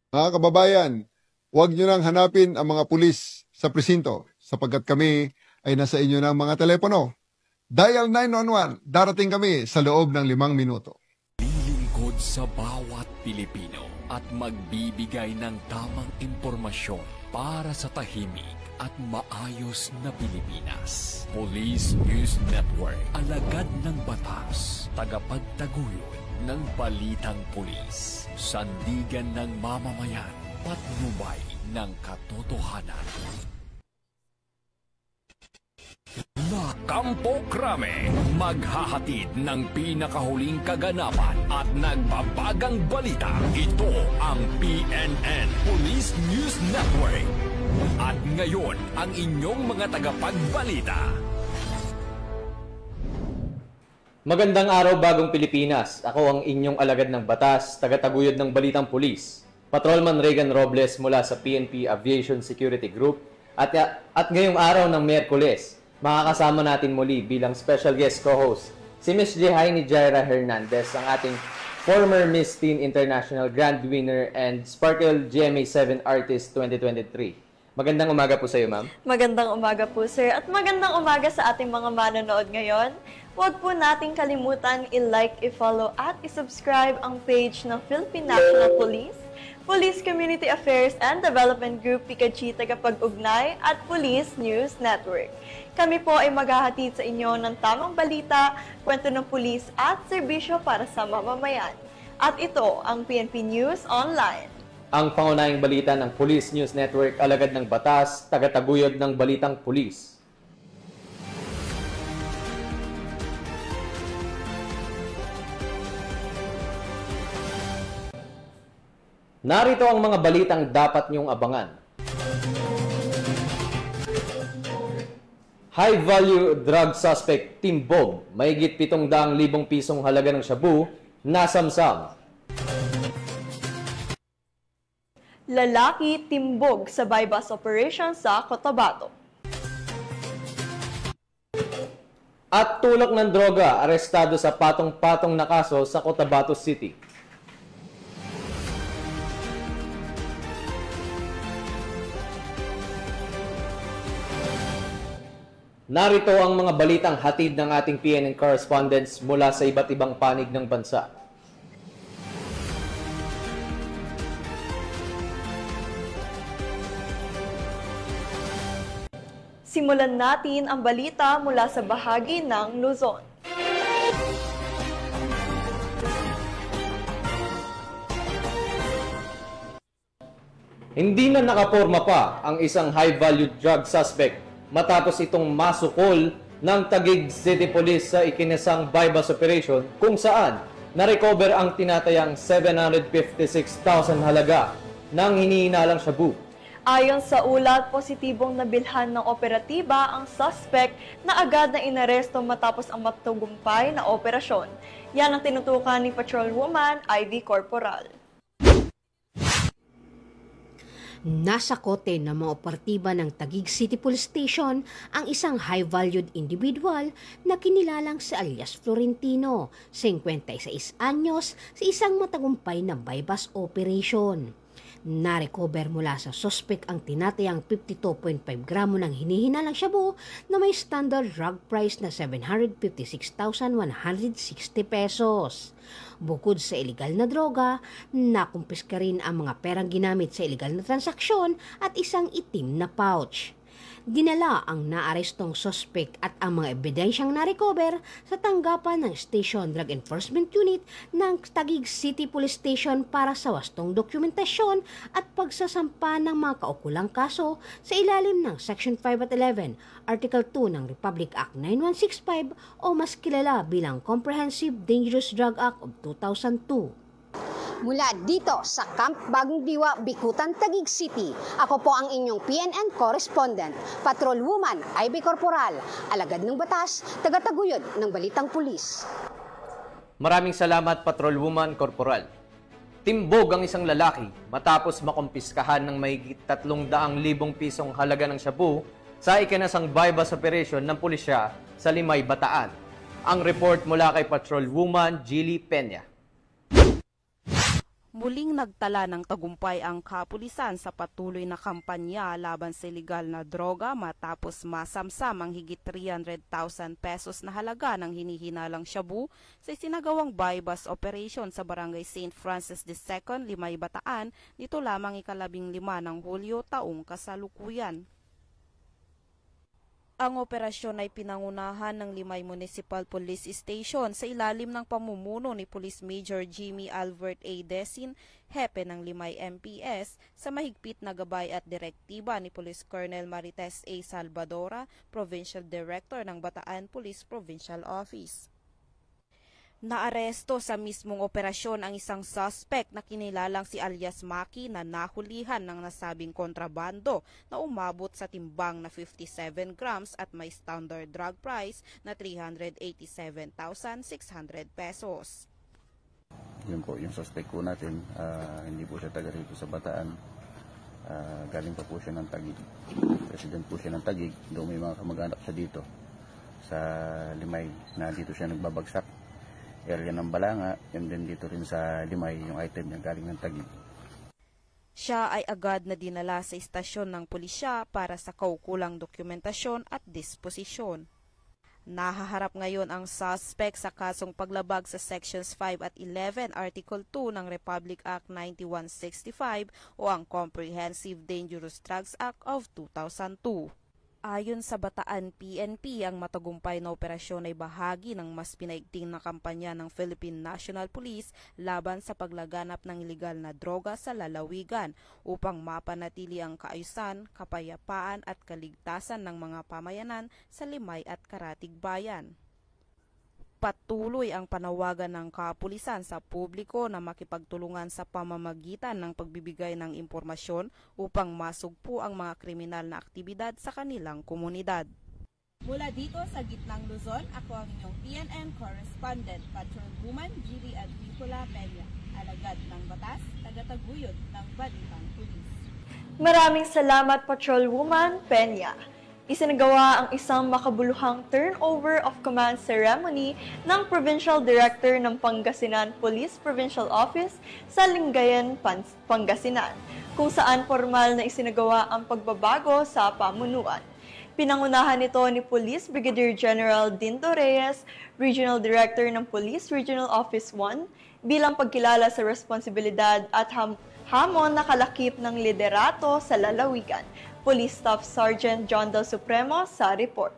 Mga kababayan, huwag nyo nang hanapin ang mga pulis sa presinto sapagkat kami ay nasa inyo ng mga telepono. Dial 911, darating kami sa loob ng 5 minuto. Lilingkod sa bawat Pilipino at magbibigay ng tamang impormasyon para sa tahimik at maayos na Pilipinas. Police News Network, alagad ng batas, tagapagtaguyod ng balitang pulis, sandigan ng mamamayan, patnubay ng katotohanan. La Campo Crame, maghahatid ng pinakahuling kaganapan at nagbabagang balita. Ito ang PNN Police News Network. At ngayon, ang inyong mga tagapagbalita. Magandang araw, Bagong Pilipinas. Ako ang inyong alagad ng batas, tagataguyod ng Balitang Pulis, Patrolman Regan Robles mula sa PNP Aviation Security Group. At ngayong araw ng Miyerkules, makakasama natin muli bilang special guest co-host si Ms. Jehaini Jaira Hernandez, ang ating former Miss Teen International Grand Winner and Sparkle GMA 7 Artist 2023. Magandang umaga po sa iyo, ma'am. Magandang umaga po, sir. At magandang umaga sa ating mga manonood ngayon. Huwag po nating kalimutan i-like, i-follow at i-subscribe ang page ng Philippine National Police, Police Community Affairs and Development Group Pikachi Tagapag-Ugnay at Police News Network. Kami po ay maghahatid sa inyo ng tamang balita, kwento ng pulis at serbisyo para sa mamamayan. At ito ang PNP News Online. Ang pangunahing balita ng Police News Network, alagad ng batas, tagataguyod ng balitang pulis. Narito ang mga balitang dapat niyong abangan. High-value drug suspect timbog, mahigit 700,000 pisong halaga ng shabu, nasamsam. Lalaki timbog sa bypass operation sa Cotabato. At tulak ng droga, arestado sa patong-patong na kaso sa Cotabato City. Narito ang mga balitang hatid ng ating PNN correspondents mula sa iba't ibang panig ng bansa. Simulan natin ang balita mula sa bahagi ng Luzon. Hindi na nakaporma pa ang isang high-value drug suspect matapos itong masukol ng Taguig City Police sa ikinasang bypass operation kung saan na-recover ang tinatayang 756,000 halaga ng hinihinalang shabu. Ayon sa ulat, positibong nabilhan ng operatiba ang suspect na agad na inaresto matapos ang matagumpay na operasyon. Yan ang tinutukan ni Patrolwoman Ivy Corporal. Nasa kote ng mga operatiba ng Taguig City Police Station ang isang high-valued individual na kinilalang si alias Florentino, 56 anyos, sa isang matagumpay na bypass operation. Na-recover mula sa suspect ang tinatayang 52.5 gramo ng hinihinalang shabu na may standard drug price na 756,160 pesos. Bukod sa iligal na droga, nakumpiska rin ang mga perang ginamit sa iligal na transaksyon at isang itim na pouch. Dinala ang naarestong suspect at ang mga ebidensyang na-recover sa tanggapan ng Station Drug Enforcement Unit ng Taguig City Police Station para sa wastong dokumentasyon at pagsasampa ng mga kaukulang kaso sa ilalim ng Section 5 at 11, Article 2 ng Republic Act 9165 o mas kilala bilang Comprehensive Dangerous Drug Act of 2002. Mula dito sa Camp Bagong Diwa, Bikutan, Taguig City, ako po ang inyong PNN correspondent, Patrolwoman Ivy Corporal, alagad ng batas, tagataguyod ng balitang pulis. Maraming salamat, Patrolwoman Corporal. Timbog ang isang lalaki matapos makumpiskahan ng mahigit 300,000 pisong halaga ng shabu sa ikinasang bypass operation ng pulisya sa Limay, Bataan. Ang report mula kay Patrolwoman Jilly Peña. Muling nagtala ng tagumpay ang kapulisan sa patuloy na kampanya laban sa illegal na droga matapos masamsam ang higit 300,000 pesos na halaga ng hinihinalang shabu sa isinagawang buy-bus operation sa barangay St. Francis II, Limay, Bataan, nito lamang 15 ng Hulyo taong kasalukuyan. Ang operasyon ay pinangunahan ng Limay Municipal Police Station sa ilalim ng pamumuno ni Police Major Jimmy Albert A. Desin, hepe ng Limay MPS, sa mahigpit na gabay at direktiba ni Police Colonel Marites A. Salvadora, Provincial Director ng Bataan Police Provincial Office. Naaresto sa mismong operasyon ang isang suspect na kinilalang si alias Maki na nahulihan ng nasabing kontrabando na umabot sa timbang na 57 grams at may standard drug price na 387,600 pesos. Yun po, yung suspect po natin, hindi po siya taga rito sa Bataan. Galing pa po siya ng Taguig. President po siya ng Taguig. Doon may mga kamag-anak siya dito sa Limay na dito siya nagbabagsak. Area ng Balanga, and then dito rin sa Limay yung item niya galing ng Taguig. Siya ay agad na dinala sa istasyon ng pulisya para sa kaukulang dokumentasyon at disposisyon. Nahaharap ngayon ang suspect sa kasong paglabag sa Sections 5 at 11 Article 2 ng Republic Act 9165 o ang Comprehensive Dangerous Drugs Act of 2002. Ayon sa Bataan PNP, ang matagumpay na operasyon ay bahagi ng mas pinaigting na kampanya ng Philippine National Police laban sa paglaganap ng ilegal na droga sa lalawigan upang mapanatili ang kaayusan, kapayapaan at kaligtasan ng mga pamayanan sa Limay at Karatig Bayan. Patuloy ang panawagan ng kapulisan sa publiko na makipagtulungan sa pamamagitan ng pagbibigay ng impormasyon upang masugpo ang mga kriminal na aktibidad sa kanilang komunidad. Mula dito sa gitnang Luzon, ako ang inyong PNN correspondent, Patrolwoman Giri Advicola Peña, alagad ng batas, tagataguyod ng Balitang Pulis. Maraming salamat, Patrolwoman Peña. Isinagawa ang isang makabuluhang turnover of command ceremony ng Provincial Director ng Pangasinan Police Provincial Office sa Lingayen, Pangasinan, kung saan formal na isinagawa ang pagbabago sa pamunuan. Pinangunahan nito ni Police Brigadier General Dindo Reyes, Regional Director ng Police Regional Office 1, bilang pagkilala sa responsibilidad at hamon na kalakip ng liderato sa lalawigan. Police Staff Sergeant John Del Supremo sa report.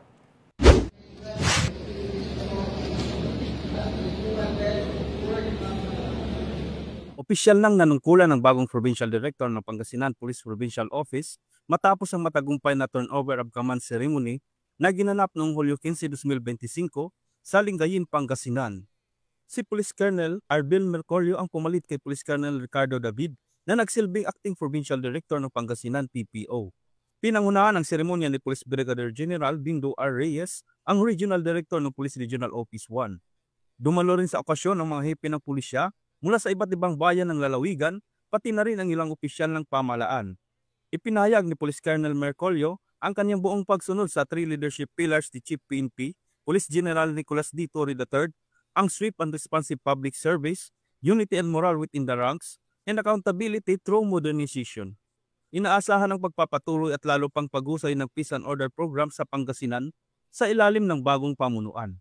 Opisyal nang nanungkulan ng bagong Provincial Director ng Pangasinan Police Provincial Office matapos ang matagumpay na turnover of command ceremony na ginanap noong Hulyo 15, 2025 sa Lingayen, Pangasinan. Si Police Colonel Arbil Mercurio ang pumalit kay Police Colonel Ricardo David na nagsilbing Acting Provincial Director ng Pangasinan PPO. Pinangunahan ang seremonya ni Police Brigadier General Dindo R. Reyes, ang Regional Director ng Police Regional Office 1. Dumalo rin sa okasyon ng mga hepe ng pulisya mula sa iba't ibang bayan ng lalawigan, pati na rin ang ilang opisyal ng pamahalaan. Ipinahayag ni Police Colonel Mercurio ang kanyang buong pagsunod sa 3 leadership pillars ni Chief PNP, Police General Nicolas D. Torre III, ang swift and responsive public service, unity and morale within the ranks, and accountability through modernization. Inaasahan ang pagpapatuloy at lalo pang pag-usay ng Peace and Order Program sa Pangasinan sa ilalim ng bagong pamunuan.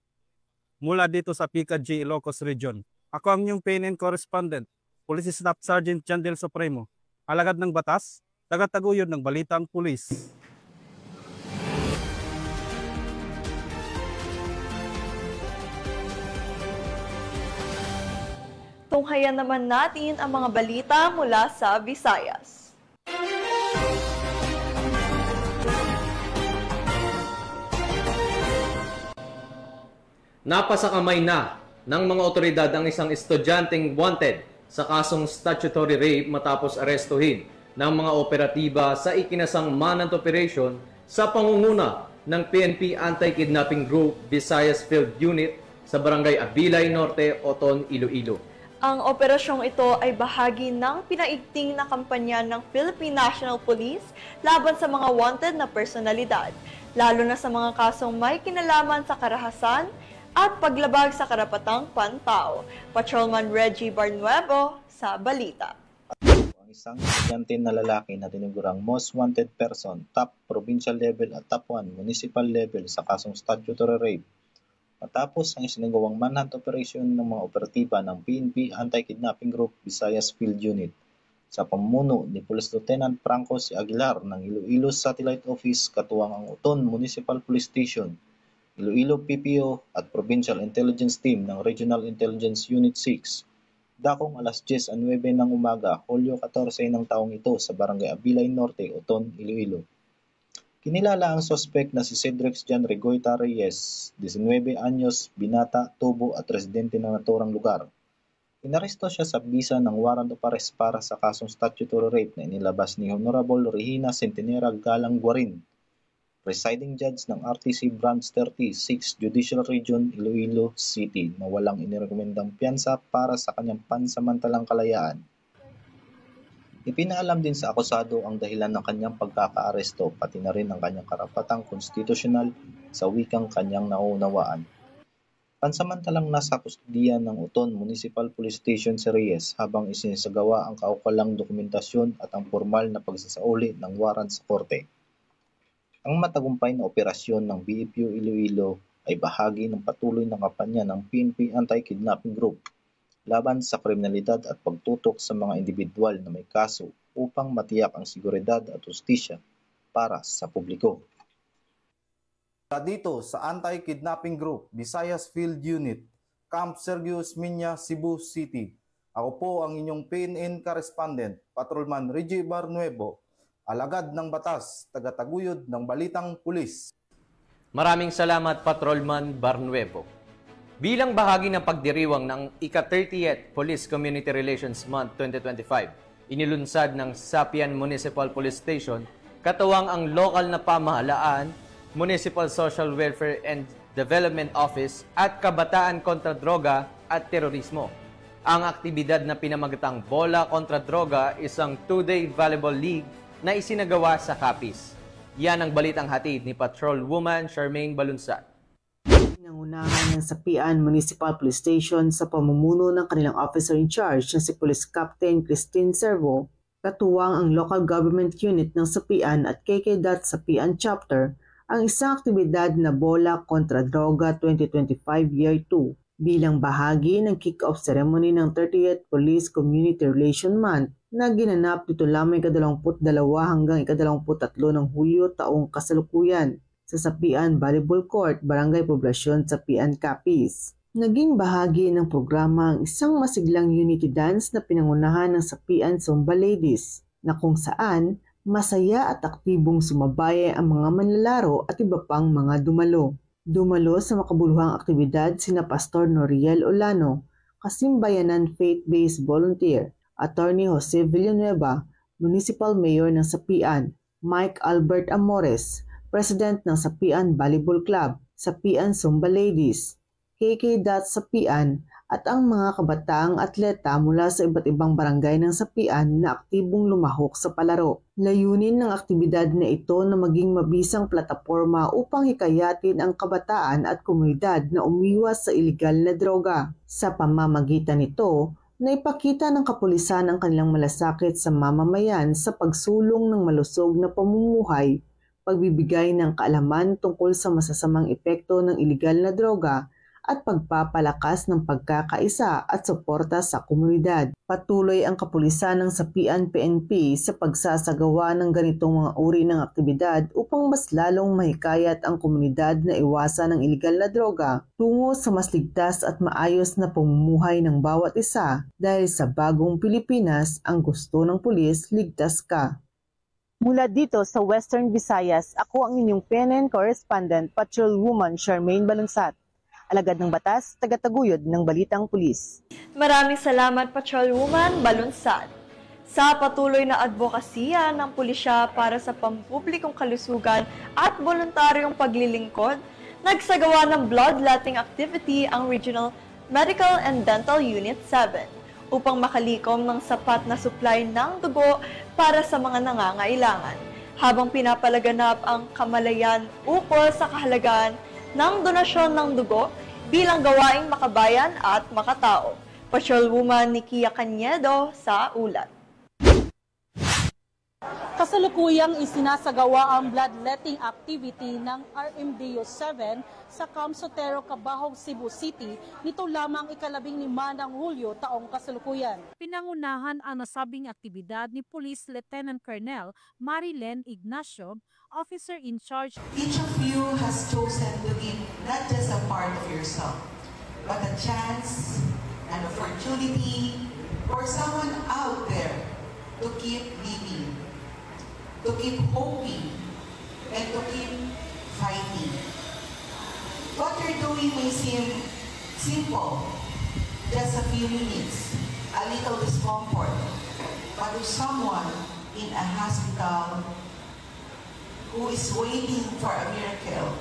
Mula dito sa PCAG Ilocos Region, ako ang inyong PNN correspondent, Police Staff Sergeant John Del Supremo, alagad ng batas, tagataguyod ng Balitang Pulis. Tunghayan naman natin ang mga balita mula sa Visayas. Napasakamay na ng mga otoridad ang isang estudyanteng wanted sa kasong statutory rape matapos arestuhin ng mga operatiba sa ikinasang manhunt operation sa pangunguna ng PNP Anti-Kidnapping Group Visayas Field Unit sa Barangay Abilay Norte, Oton, Iloilo. Ang operasyong ito ay bahagi ng pinaigting na kampanya ng Philippine National Police laban sa mga wanted na personalidad, lalo na sa mga kasong may kinalaman sa karahasan at paglabag sa karapatang pantao. Patrolman Reggie Barnuevo sa balita. Ang isang estudyante na lalaki na tinugurang most wanted person, top provincial level at top 1 municipal level sa kasong statutory rape. Matapos ang isinagawang manhunt operation ng mga operatiba ng PNP Anti-Kidnapping Group Visayas Field Unit sa pamumuno ni Police Lieutenant Franco C. Aguilar ng Iloilo Satellite Office katuwang ang Uton Municipal Police Station, Iloilo PPO at Provincial Intelligence Team ng Regional Intelligence Unit 6. Dakong alas 10:09 ng umaga, Hulyo 14 ng taong ito sa Barangay Abilay Norte, Uton, Iloilo. Kinilala ang suspect na si Cedric John Regoyta Reyes, 19 anyos, binata, tubo at residente ng naturang lugar. Inaresto siya sa bisa ng warrant of arrest para sa kasong statutory rape na inilabas ni Honorable Regina Centenera Galang Guarin, presiding judge ng RTC Branch 36 Judicial Region, Iloilo City na walang inirekomendang piyansa para sa kanyang pansamantalang kalayaan. Ipinaalam din sa akusado ang dahilan ng kanyang pagkakaaresto pati na rin ang kanyang karapatang konstitusyonal sa wikang kanyang naunawaan. Pansamantalang nasa kustudiya ng Uton Municipal Police Station si Reyes habang isinasagawa ang kaukulang dokumentasyon at ang formal na pagsasauli ng warrant sa korte. Ang matagumpay na operasyon ng BFU Iloilo ay bahagi ng patuloy na kampanya ng PNP Anti-Kidnapping Group laban sa kriminalidad at pagtutok sa mga individual na may kaso upang matiyak ang seguridad at hustisya para sa publiko. Dito sa Anti-Kidnapping Group Visayas Field Unit, Camp Sergio Esmiña, Cebu City. Ako po ang inyong PNN correspondent, Patrolman Reggie Barnuevo, alagad ng batas, tagataguyod ng balitang pulis. Maraming salamat, Patrolman Barnuevo. Bilang bahagi ng pagdiriwang ng ika-30th Police Community Relations Month 2025, inilunsad ng Sapian Municipal Police Station, katuwang ang lokal na pamahalaan, Municipal Social Welfare and Development Office at Kabataan kontra Droga at Terorismo. Ang aktibidad na pinamagatang Bola kontra Droga, isang 2-day volleyball league na isinagawa sa Capiz. Yan ang balitang hatid ni Patrolwoman Charmaine Balunsat. Pinangunahan ng Sapian Municipal Police Station sa pamumuno ng kanilang officer in charge na si Police Captain Christine Servo, katuwang ang local government unit ng Sapian at KK.Dot Sapian Chapter, ang isang aktibidad na Bola kontra Droga 2025 Year 2 bilang bahagi ng kick-off ceremony ng 30th Police Community Relation Month na ginanap dito lamang 22 hanggang 23 ng Hulyo taong kasalukuyan sa Sapian Volleyball Court, Barangay Poblasyon, Sapian, Capiz. Naging bahagi ng programa ang isang masiglang unity dance na pinangunahan ng Sapian Zumba Ladies na kung saan masaya at aktibong sumabay ang mga manlalaro at iba pang mga dumalo. Dumalo sa makabuluhang aktibidad sina Pastor Noriel Olano, Kasimbayanan Faith-Based Volunteer, Attorney Jose Villanueva, Municipal Mayor ng Sapian, Mike Albert Amores, President ng Sapian Volleyball Club, Sapian Zumba Ladies, KK.Dot Sapian at ang mga kabataang atleta mula sa iba't ibang barangay ng Sapian na aktibong lumahok sa palaro. Layunin ng aktibidad na ito na maging mabisang plataporma upang hikayatin ang kabataan at komunidad na umiwas sa ilegal na droga. Sa pamamagitan nito, naipakita ng kapulisan ang kanilang malasakit sa mamamayan sa pagsulong ng malusog na pamumuhay, pagbibigay ng kaalaman tungkol sa masasamang epekto ng ilegal na droga, at pagpapalakas ng pagkakaisa at suporta sa komunidad. Patuloy ang kapulisan ng Sapian PNP sa pagsasagawa ng ganitong mga uri ng aktibidad upang mas lalong mahikayat ang komunidad na iwasan ang ilegal na droga tungo sa mas ligtas at maayos na pamumuhay ng bawat isa dahil sa bagong Pilipinas ang gusto ng pulis, ligtas ka. Mula dito sa Western Visayas, ako ang inyong PNN correspondent, Patrolwoman Charmaine Balunsat. Alagad ng batas, tagataguyod ng balitang pulis. Maraming salamat, Patrolwoman Balunsat. Sa patuloy na advokasya ng pulisya para sa pampublikong kalusugan at voluntaryong paglilingkod, nagsagawa ng bloodletting activity ang Regional Medical and Dental Unit 7 upang makalikom ng sapat na supply ng dugo para sa mga nangangailangan, habang pinapalaganap ang kamalayan ukol sa kahalagaan ng donasyon ng dugo. bilang gawaing makabayan at makatao. Patrolwoman Nikia Cañedo sa ulat. Kasalukuyang isinasagawa ang bloodletting activity ng RMDO 7 sa Camp Sotero, Cabahog, Cebu City nito lamang ika-15 ng Hulyo taong kasalukuyan. Pinangunahan ang nasabing aktibidad ni Police Lieutenant Colonel Marilyn Ignacio, officer in charge. Each of you has chosen to give not just a part of yourself, but a chance, an opportunity for someone out there to keep living, to keep hoping, and to keep fighting. What you're doing may seem simple, just a few minutes, a little discomfort, but to someone in a hospital who is waiting for a miracle,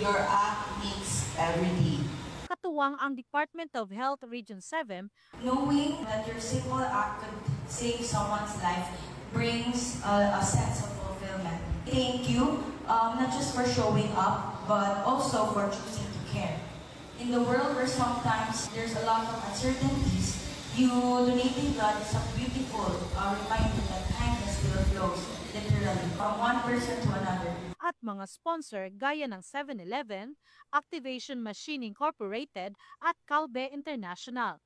your act means every day. Katuwang ang Department of Health Region 7, knowing that your simple act could save someone's life brings a sense of fulfillment. Thank you, not just for showing up, but also for choosing to care. In the world where sometimes there's a lot of uncertainties, you donating blood is a beautiful reminder that kindness still flows, literally, from one person to another. At mga sponsor gaya ng 7-Eleven, Activation Machine Incorporated at Calbe International.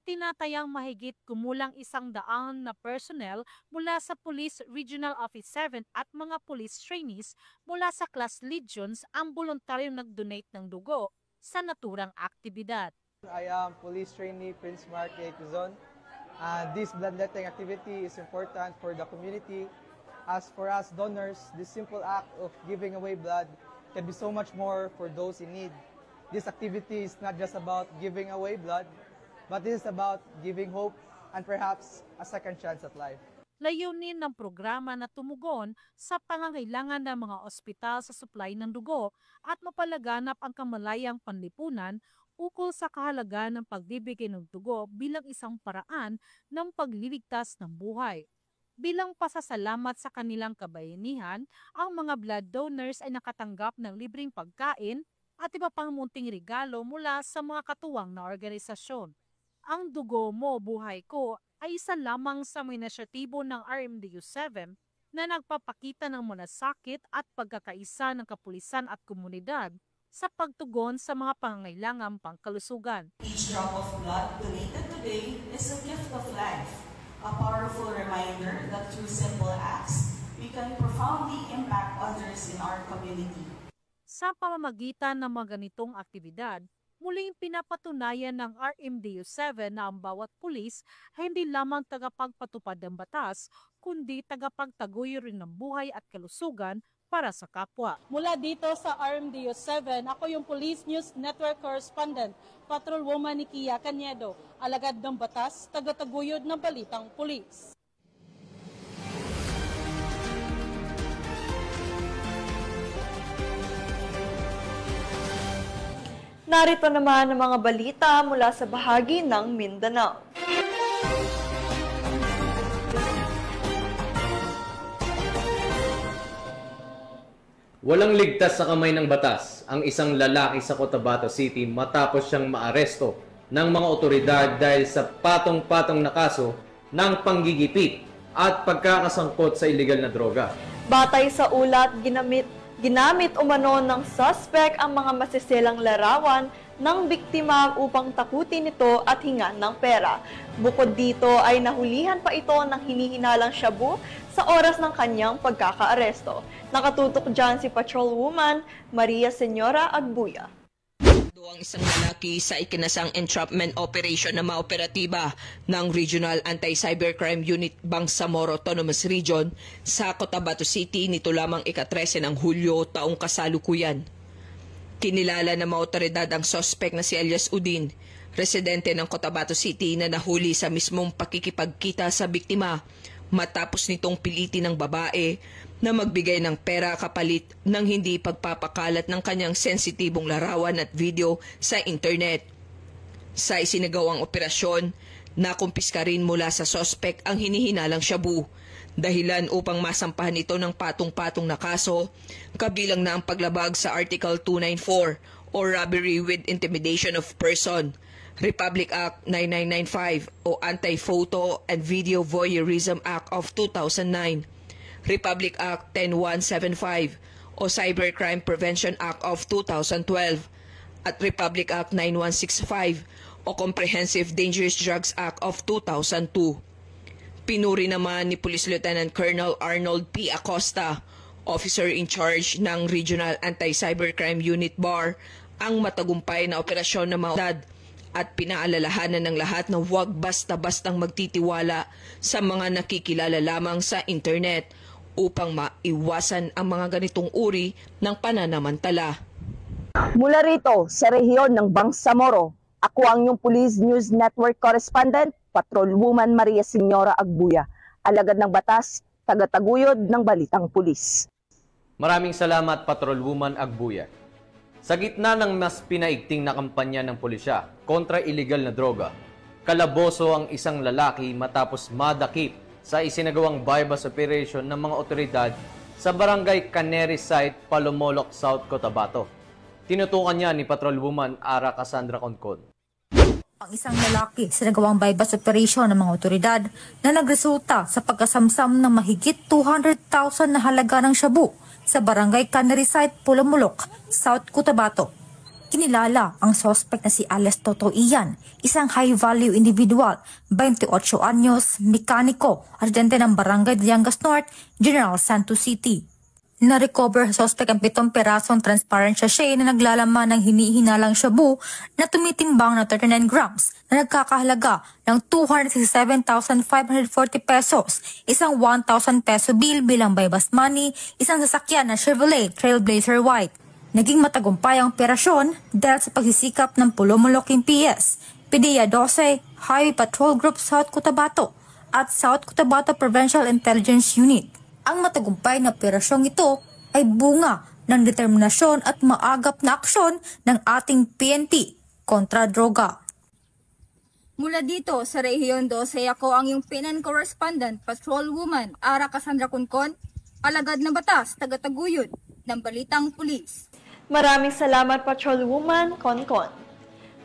Tinatayang mahigit kumulang 100 na personnel mula sa Police Regional Office 7 at mga police trainees mula sa Class Legions ang voluntaryong nag-donate ng dugo sa naturang aktibidad. I am Police Trainee Prince Mark A. Quezon. This bloodletting activity is important for the community. As for us donors, this simple act of giving away blood can be so much more for those in need. This activity is not just about giving away blood, but this is about giving hope and perhaps a second chance at life. Layunin ng programa na tumugon sa pangangailangan ng mga ospital sa supply ng dugo at mapalaganap ang kamalayang panlipunan ukol sa kahalagaan ng pagbibigay ng dugo bilang isang paraan ng pagliligtas ng buhay. Bilang pasasalamat sa kanilang kabayanihan, ang mga blood donors ay nakatanggap ng libreng pagkain at iba pang munting regalo mula sa mga katuwang na organisasyon. Ang Dugo Mo, Buhay Ko ay isa lamang sa mga inisyatibo ng RMDO 7 na nagpapakita ng malasakit at pagkakaisa ng kapulisan at komunidad sa pagtugon sa mga pangangailangang pangkalusugan. Each drop of blood donated today is a gift of life, a powerful reminder that through simple acts, we can profoundly impact others in our community. Sa pamamagitan ng mga ganitong aktibidad, muling pinapatunayan ng RMDO 7 na ang bawat pulis ay hindi lamang tagapagpatupad ng batas, kundi tagapagtaguyod rin ng buhay at kalusugan para sa kapwa. Mula dito sa RMDO 7, ako yung Police News Network Correspondent, Patrolwoman Nikia Cañedo, alagad ng batas, tagataguyod ng balitang pulis. Narito naman ang mga balita mula sa bahagi ng Mindanao. Walang ligtas sa kamay ng batas ang isang lalaki sa Cotabato City matapos siyang maaresto ng mga otoridad dahil sa patong-patong na kaso ng panggigipit at pagkakasangkot sa iligal na droga. Batay sa ulat, ginamit umano ng suspect ang mga masiselang larawan ng biktima upang takutin ito at hingan ng pera. Bukod dito ay nahulihan pa ito ng hinihinalang shabu sa oras ng kanyang pagkakaaresto. Nakatutok dyan si Patrolwoman Maria Senyora Agbuya. Ang isang lalaki sa ikinasang entrapment operation na maoperatiba ng Regional Anti-Cybercrime Unit Bangsamoro Autonomous Region sa Cotabato City nito lamang ika-13 ng Hulyo taong kasalukuyan. Kinilala ng mga otoridad ang suspect na si Elias Udin, residente ng Cotabato City na nahuli sa mismong pakikipagkita sa biktima matapos nitong pilitin ng babae na magbigay ng pera kapalit ng hindi pagpapakalat ng kanyang sensitibong larawan at video sa internet. Sa isinagawang operasyon, nakumpiska rin mula sa suspect ang hinihinalang shabu, dahilan upang masampahan ito ng patong-patong na kaso, kabilang na ang paglabag sa Article 294 o robbery with intimidation of person, Republic Act 9995 o Anti-Photo and Video Voyeurism Act of 2009, Republic Act 10175 o Cybercrime Prevention Act of 2012 at Republic Act 9165 o Comprehensive Dangerous Drugs Act of 2002. Pinuri naman ni Police Lieutenant Colonel Arnold P. Acosta, Officer in Charge ng Regional Anti-Cybercrime Unit BAR, ang matagumpay na operasyon ng mga at pinaalalahanan ng lahat na huwag basta-bastang magtitiwala sa mga nakikilala lamang sa internet upang maiwasan ang mga ganitong uri ng pananamantala. Mula rito sa rehiyon ng Bangsamoro, ako ang inyong Police News Network Correspondent, Patrolwoman Maria Señora Agbuya, alagad ng batas, tagataguyod ng Balitang Pulis. Maraming salamat, Patrolwoman Agbuya. Sa gitna ng mas pinaigting na kampanya ng pulisya kontra illegal na droga, kalaboso ang isang lalaki matapos madakip sa isinagawang bypass operation ng mga otoridad sa barangay Canary Site, Palomoloc, South Cotabato. Tinutukan niya ni Patrolwoman Ara Cassandra Concon. Ang isang lalaki sa nagawang bypass operation ng mga otoridad na nagresulta sa pagkasamsam ng mahigit 200,000 na halaga ng shabu sa barangay Canary Site, Palomoloc, South Cotabato. Kinilala ang suspect na si Alex Toto Ian, isang high-value individual, 28 anyos, mekaniko, residente ng barangay Diangas North, General Santos City. Na-recover sa suspect ang 7 perasong transparent sachet na naglalaman ng hinihinalang shabu na tumitimbang na 39 grams na nagkakahalaga ng 267,540 pesos, isang 1,000 peso bill bilang bypass money, isang sasakyan na Chevrolet Trailblazer White. Naging matagumpay ang operasyon dahil sa pagsisikap ng Palomoloc PS, PDEA 12, Highway Patrol Group South Cotabato at South Cotabato Provincial Intelligence Unit. Ang matagumpay na operasyong ito ay bunga ng determinasyon at maagap na aksyon ng ating PNP kontra droga. Mula dito sa Rehiyon 12, ako ang iyong PNN Correspondent, Patrolwoman Ara Cassandra Concon, alagad ng batas, tagataguyod ng Balitang Pulis. Maraming salamat, Patrolwoman Concon.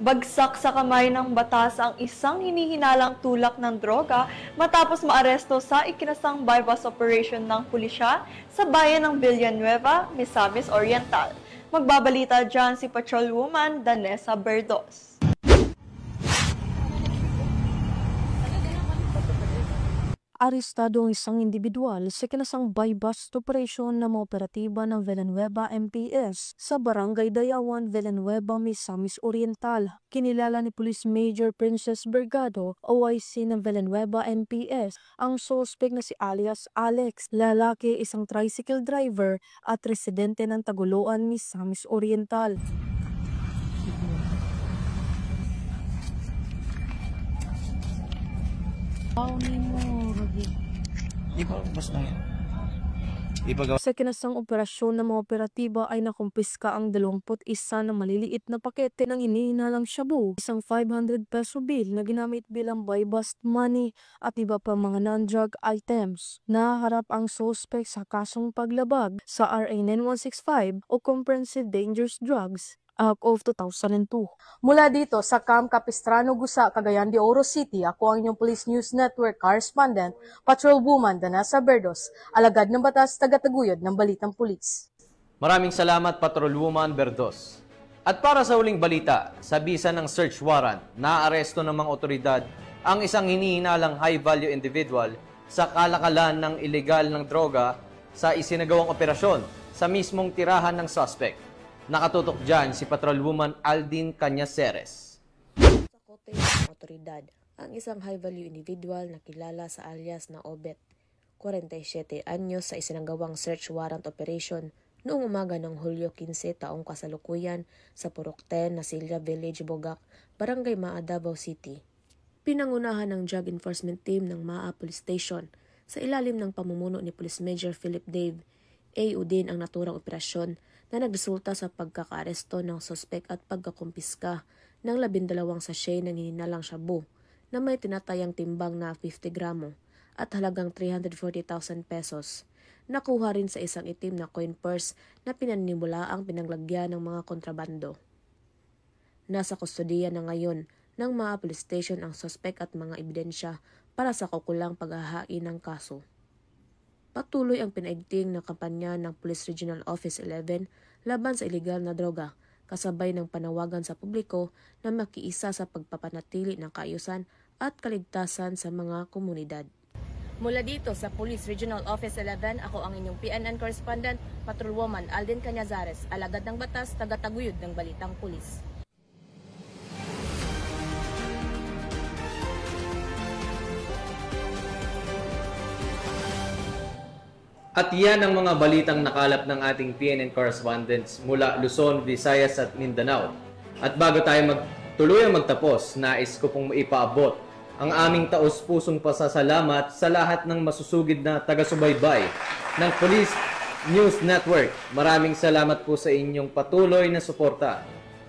Bagsak sa kamay ng batas ang isang hinihinalang tulak ng droga matapos maaresto sa ikinasang bypass operation ng pulisya sa bayan ng Villanueva, Misamis Oriental. Magbabalita dyan si Patrolwoman Danessa Berdos. Arestado ang isang individual sa kinasang bypass operation ng mga operatiba ng Villanueva MPS sa Barangay Dayawan, Villanueva, Misamis Oriental. Kinilala ni Police Major Princess Bergado, OIC ng Villanueva MPS, ang suspect na si alias Alex, lalaki, isang tricycle driver at residente ng Taguluan, Misamis Oriental. Sa kinasang operasyon ng mga operatiba ay nakumpiska ang 21 na maliliit na pakete ng hinihinalang shabu, isang 500 peso bill na ginamit bilang bypass money at iba pa mga non-drug items. Naharap ang suspect sa kasong paglabag sa RA 9165 o Comprehensive Dangerous Drugs Act of 2002. Mula dito sa Camp Capistrano, Gusa, Cagayan de Oro City, ako ang inyong Police News Network Correspondent, Patrolwoman Danessa Berdos, alagad ng batas, tagataguyod ng Balitang Pulis. Maraming salamat, Patrolwoman Berdos. At para sa huling balita, sa bisa ng search warrant, naaresto ng mga otoridad ang isang hinihinalang high-value individual sa kalakalan ng ilegal ng droga sa isinagawang operasyon sa mismong tirahan ng suspect. Nakatutok dyan si Patrolwoman Aldin Cañaceres. Sa kote ng otoridad, ang isang high-value individual na kilala sa alias na Obet, 47 anyos sa isinagawang search warrant operation noong umaga ng Hulyo 15 taong kasalukuyan sa Purok 10, Nasilla Village, Bogak, Barangay Maa, Davao City. Pinangunahan ng Drug Enforcement Team ng Maa Police Station sa ilalim ng pamumuno ni Police Major Philip Dave A.U. din ang naturang operasyon na nagresulta sa pagkakaaresto ng suspect at pagkakumpiska ng 12 sachet ng hinihinalang shabu na may tinatayang timbang na 50 gramo at halagang 340,000 pesos. Nakuha rin sa isang itim na coin purse na pinanimula ang pinaglagyan ng mga kontrabando. Nasa kustodiya na ngayon ng mga police station ang suspect at mga ebidensya para sa kaukulang paghahain ng kaso. Patuloy ang pinaigting na kampanya ng Police Regional Office 11 laban sa illegal na droga, kasabay ng panawagan sa publiko na makiisa sa pagpapanatili ng kaayusan at kaligtasan sa mga komunidad. Mula dito sa Police Regional Office 11, ako ang inyong PNN correspondent, Patrolwoman Alden Cañazares, alagad ng batas, tagataguyod ng Balitang Pulis. At yan ang mga balitang nakalap ng ating PNN correspondents mula Luzon, Visayas at Mindanao. At bago tayo tuluyang magtapos, nais ko pong maipaabot ang aming taos-pusong pasasalamat sa lahat ng masusugid na taga-subaybay ng Police News Network. Maraming salamat po sa inyong patuloy na suporta.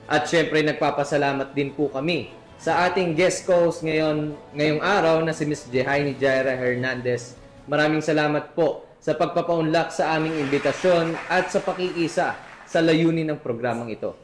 At syempre nagpapasalamat din po kami sa ating guest host ngayong araw na si Ms. Jehaini Jaira Hernandez. Maraming salamat po sa pagpapaunlak sa aming imbitasyon at sa pakiisa sa layunin ng programang ito.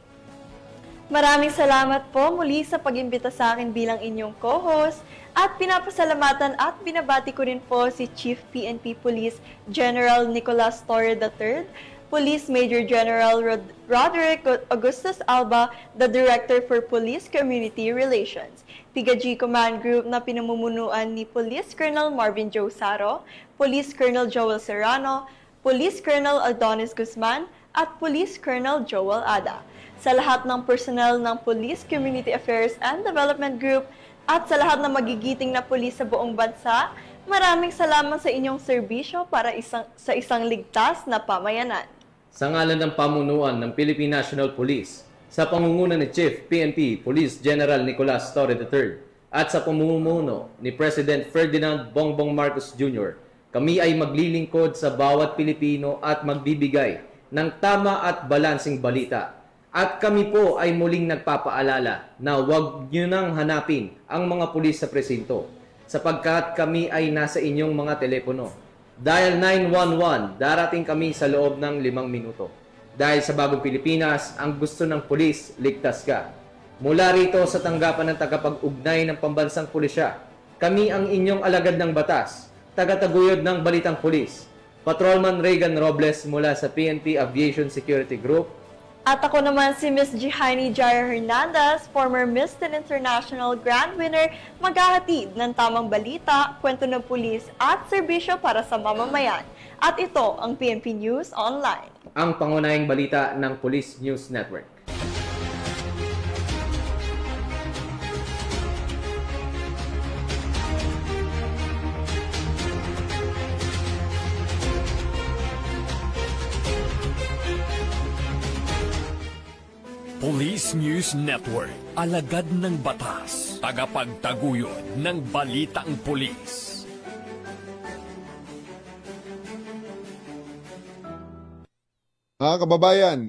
Maraming salamat po muli sa pag-imbita sa akin bilang inyong co-host at pinapasalamatan at binabati ko rin po si Chief PNP Police General Nicolas Torre III, Police Major General Roderick Augustus Alba, the Director for Police Community Relations, PIGA-G Command Group na pinamumunuan ni Police Colonel Marvin Joe Saro, Police Colonel Joel Serrano, Police Colonel Adonis Guzman, at Police Colonel Joel Ada. Sa lahat ng personnel ng Police Community Affairs and Development Group at sa lahat ng magigiting na pulis sa buong bansa, maraming salamat sa inyong serbisyo para sa isang ligtas na pamayanan. Sa ngalan ng pamunuan ng Philippine National Police, sa pangunguna ni Chief PNP Police General Nicolas Torre III at sa pamumuno ni President Ferdinand Bongbong Marcos Jr., kami ay maglilingkod sa bawat Pilipino at magbibigay ng tama at balansing balita. At kami po ay muling nagpapaalala na huwag nyo nang hanapin ang mga pulis sa presinto sapagkat kami ay nasa inyong mga telepono. Dial 911, darating kami sa loob ng 5 minuto. Dahil sa Bagong Pilipinas, ang gusto ng pulis, ligtas ka. Mula rito sa tanggapan ng tagapag-ugnay ng pambansang pulisya, kami ang inyong alagad ng batas, tagataguyod ng Balitang Pulis, Patrolman Regan Robles mula sa PNP Aviation Security Group. At ako naman si Ms. Jehaini Jaira Hernandez, former Miss Teen International Grand Winner, maghahatid ng tamang balita, kwento ng pulis at serbisyo para sa mamamayan. At ito ang PNP News Online. Ang pangunahing balita ng Police News Network. Police News Network, alagad ng batas, tagapagtaguyod ng balitang pulis. Mga kababayan,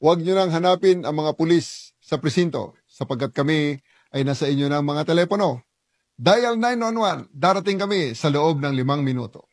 huwag nyo nang hanapin ang mga pulis sa presinto sapagkat kami ay nasa inyo ng mga telepono. Dial 911, darating kami sa loob ng 5 minuto.